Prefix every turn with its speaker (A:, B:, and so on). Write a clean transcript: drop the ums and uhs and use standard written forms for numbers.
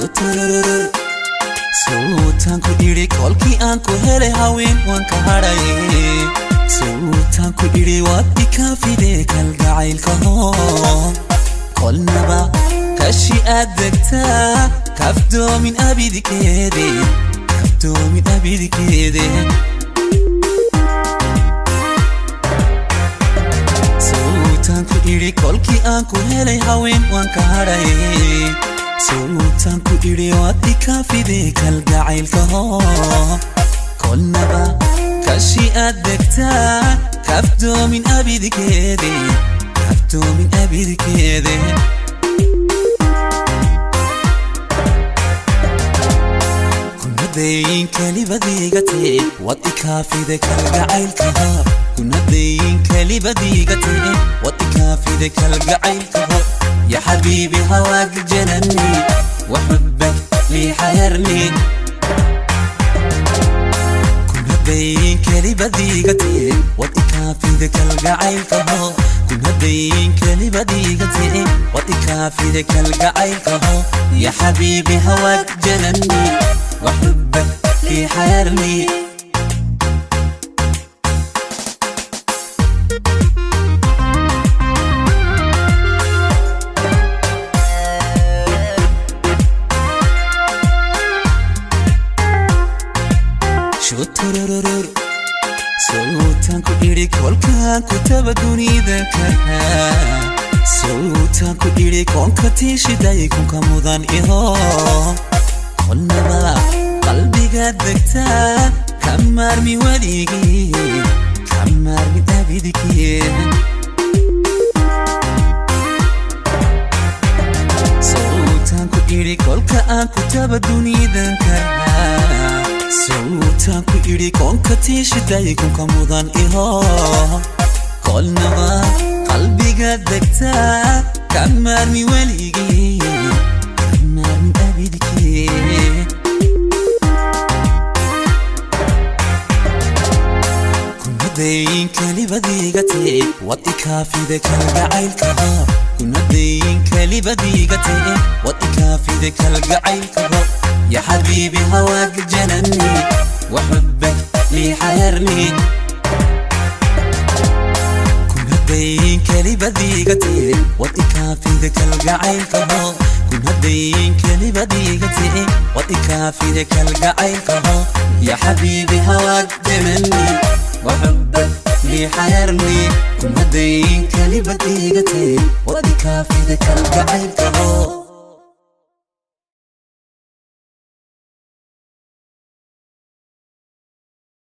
A: turururu Sultan ku iri kolki aan ku hele haween waan ka hadhaye Sultan ku iri waad ikafide kalgacaylka hoo kolnaba kashi aad degtaa kafdoomin abidikeede Sultan ku iri kolki aan ku hele haween waan ka hadhaye Sultan ku iri waad ikafide kalgacaylka hoo kolnaba kashi aad degtaa kafdoomin abidikeede kunadayin kalibadiigate waad ikafide kalgacaylka hoo kunadayin kalibadiigate waad ikafide kalgacaylka hoo يا حبيبي هواك جنني وحبك لي حيرني كنا دايين كلمة ضيقتي واتكافي ذاك القعيلك هو كنا دايين كلمة ضيقتي واتكافي ذاك القعيلك هو يا حبيبي هواك جنني وحبك لي حيرني turururu Sultan ku iri kolka kutaba dunida kaha Sultan ku iri konka tishiday konka mudan iho kolnaba qalbiga degtaa kamarmi waligi kamarmi abidiki Sultan ku iri kolka kutaba dunida kaha Sultan ku iri konka tishiday konka mudan iho kolnaba qalbiga degtaa kamarmi waligi kamarmi abidiki kunadayin kalibadiigate waad ikafide kalgacaylka hoo kunadayin kalibadiigate waad ikafide kalgacaylka hoo يا حبيبي هواك جنني وحبك لي حيرني كنا دايين كلمة ضيقتي واتكافي ذاك القعيلك هو كنا دايين كلمة ضيقتي واتكافي ذاك القعيلك هو يا حبيبي هواك جنني وحبك لي حيرني كنا دايين كلمة ضيقتي واتكافي ذاك القعيلك هو